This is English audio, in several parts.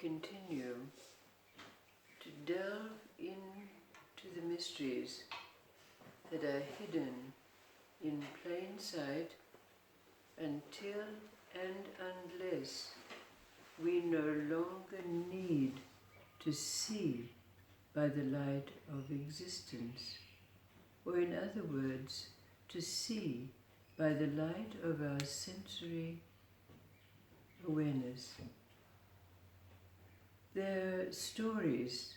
continue to delve into the mysteries that are hidden in plain sight until and unless we no longer need to see by the light of existence, or in other words, to see by the light of our sensory awareness. There are stories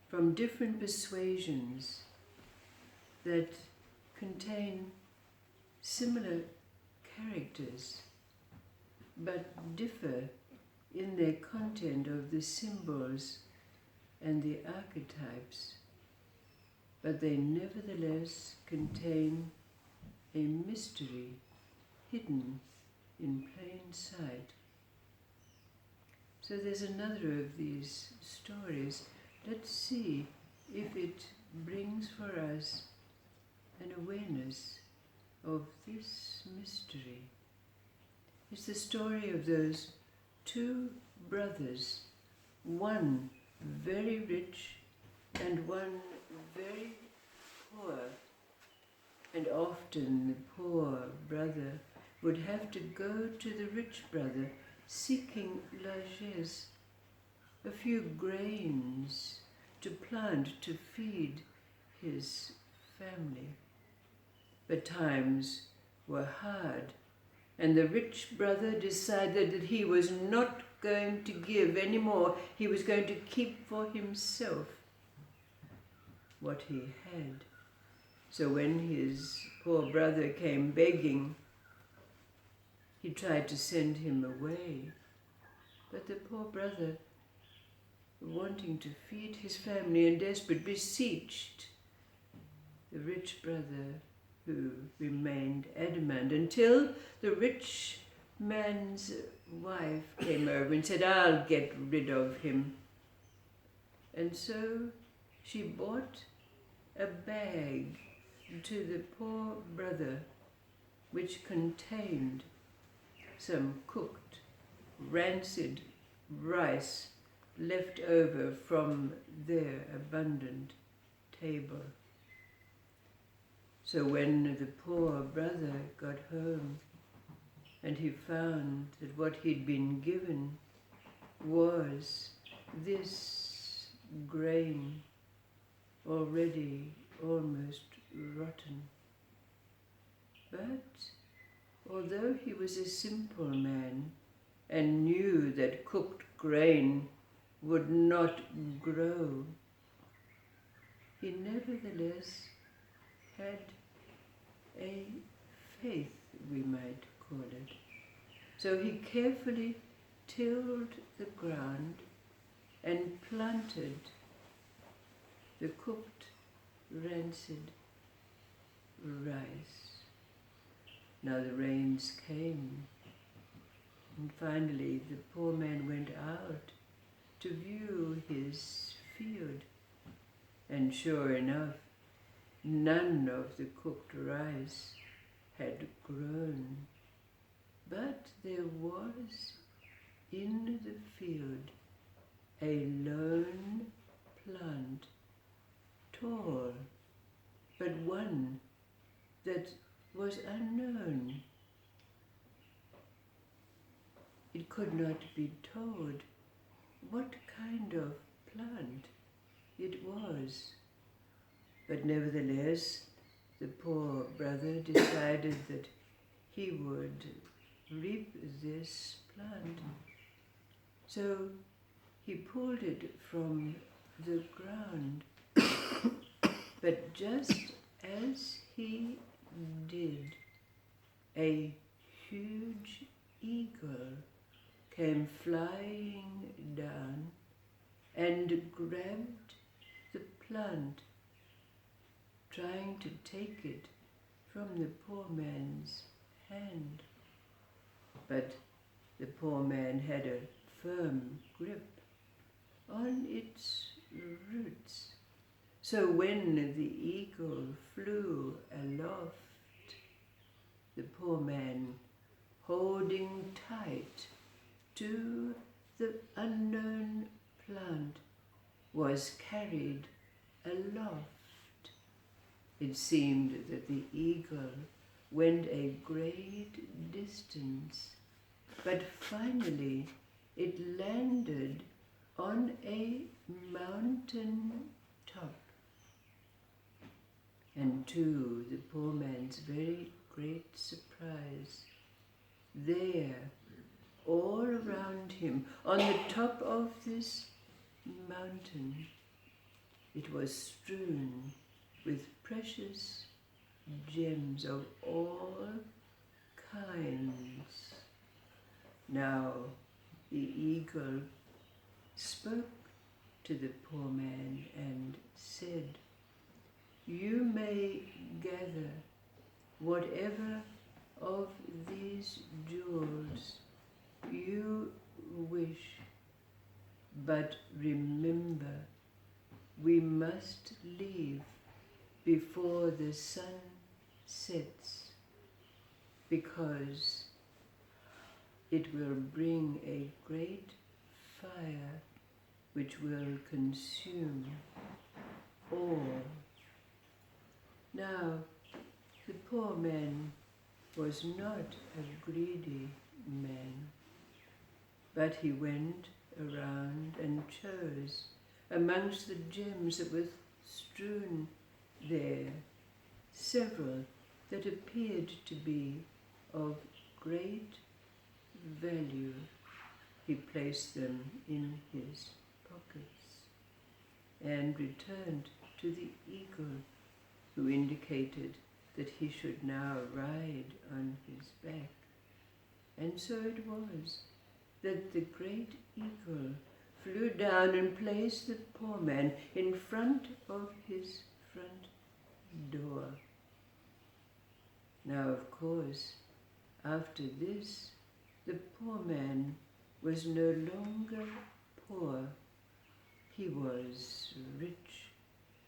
from different persuasions that contain similar characters but differ in their content of the symbols and the archetypes, but they nevertheless contain a mystery hidden in plain sight. So there's another of these stories. Let's see if it brings for us an awareness of this mystery. It's the story of those two brothers, one very rich and one very poor. And often the poor brother would have to go to the rich brother seeking largesse, a few grains to plant to feed his family. But times were hard, and the rich brother decided that he was not going to give any more. He was going to keep for himself what he had. So when his poor brother came begging, he tried to send him away. But the poor brother, wanting to feed his family and desperate, beseeched the rich brother, who remained adamant until the rich man's wife came over and said, "I'll get rid of him." And so she bought a bag to the poor brother which contained some cooked, rancid rice left over from their abundant table. So when the poor brother got home and he found that what he'd been given was this grain already almost rotten. But although he was a simple man and knew that cooked grain would not grow, he nevertheless had a faith, we might call it. So he carefully tilled the ground and planted the cooked rancid rice. Now the rains came, and finally the poor man went out to view his field, and sure enough, none of the cooked rice had grown, but there was in the field a lone plant, tall, but one that was unknown. It could not be told what kind of plant it was. But nevertheless, the poor brother decided that he would reap this plant. So he pulled it from the ground. But just as he did, a huge eagle came flying down and grabbed the plant, trying to take it from the poor man's hand. But the poor man had a firm grip on its roots. So when the eagle flew aloft, the poor man, holding tight to the unknown plant was carried aloft. It seemed that the eagle went a great distance, but finally it landed on a mountain top. And to the poor man's very great surprise, there, all around him, on the top of this mountain, it was strewn with precious gems of all kinds. Now the eagle spoke to the poor man and said, "You may gather whatever of these jewels you wish, but remember, we must leave before the sun sets, because it will bring a great fire which will consume all." Now, the poor man was not a greedy man, but he went around and chose amongst the gems that were strewn there several that appeared to be of great value. He placed them in his pockets and returned to the eagle, who indicated that he should now ride on his back. And so it was that the great eagle flew down and placed the poor man in front of his front door. Now, of course, after this, the poor man was no longer poor. He was rich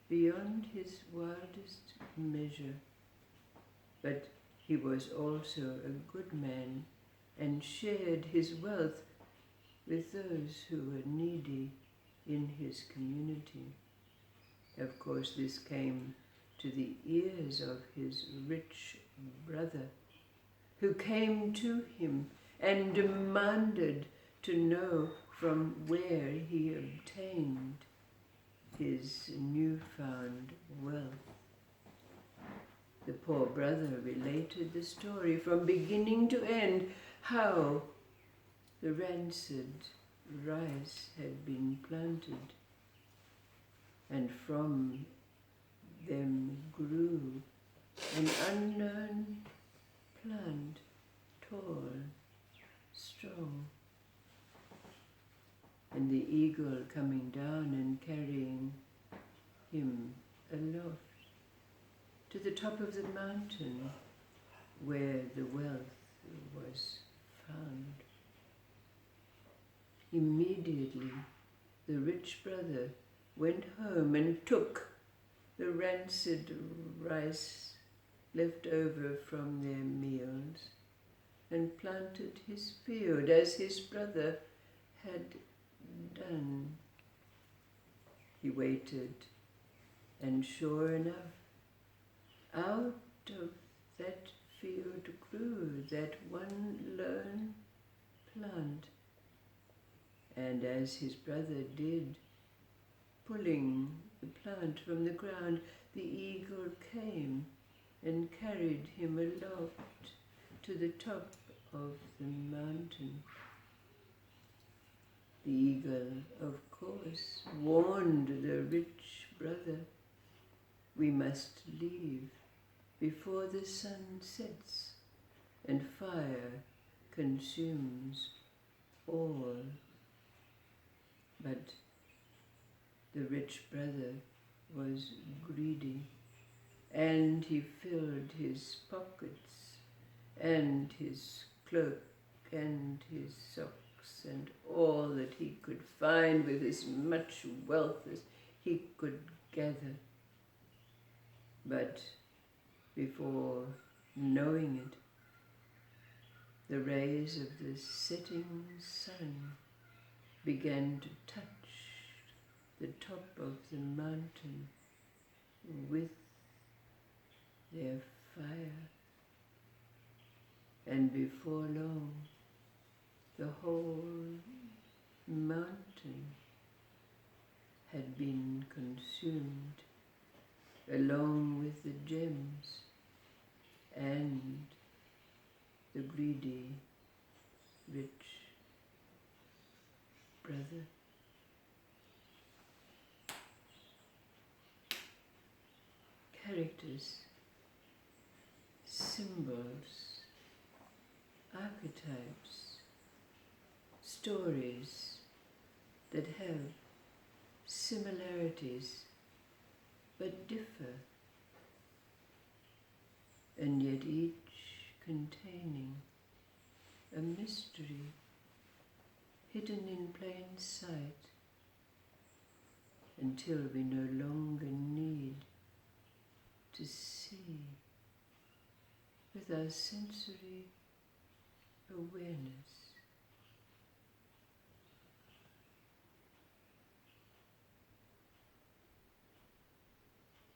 beyond his wildest measure. But he was also a good man and shared his wealth with those who were needy in his community. Of course, this came to the ears of his rich brother, who came to him and demanded to know from where he obtained his newfound wealth. The poor brother related the story from beginning to end, how the rancid rice had been planted, and from them grew an unknown plant, tall, strong, and the eagle coming down and carrying him aloft to the top of the mountain where the wealth was found. Immediately the rich brother went home and took the rancid rice left over from their meals and planted his field as his brother had done. He waited, and sure enough, out of that field grew that one lone plant. And as his brother did, pulling the plant from the ground, the eagle came and carried him aloft to the top of the mountain. The eagle, of course, warned the rich brother, "We must leave before the sun sets and fire consumes all." But the rich brother was greedy, and he filled his pockets and his cloak and his socks and all that he could find with as much wealth as he could gather. But before knowing it, the rays of the setting sun began to touch the top of the mountain with their fire, and before long the whole mountain had been consumed along with the gems and the greedy rich brother. Characters, symbols, archetypes, stories that have similarities but differ, and yet each containing a mystery hidden in plain sight until we no longer need to see with our sensory awareness.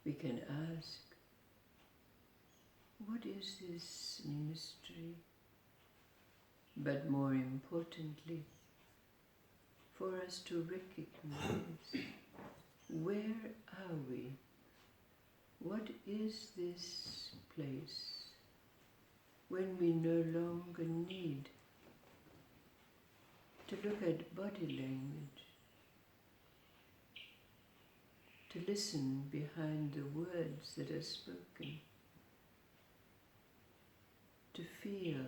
We can ask, what is this mystery? But more importantly, for us to recognize, where are we? What is this place when we no longer need to look at body language, to listen behind the words that are spoken, to feel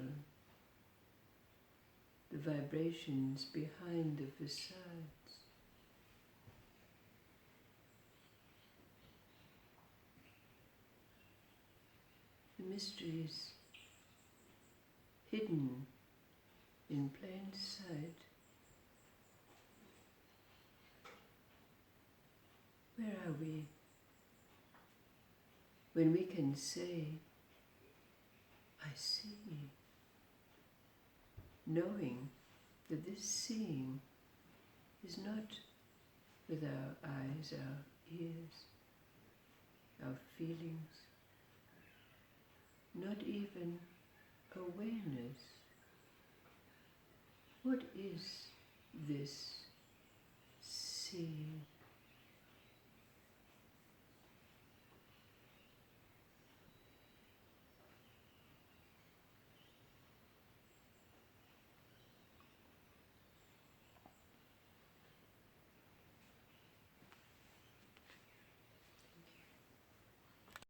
the vibrations behind the facades? The mysteries hidden in plain sight. Where are we when we can say, I see, knowing that this seeing is not with our eyes, our ears, our feelings, not even awareness. What is this seeing?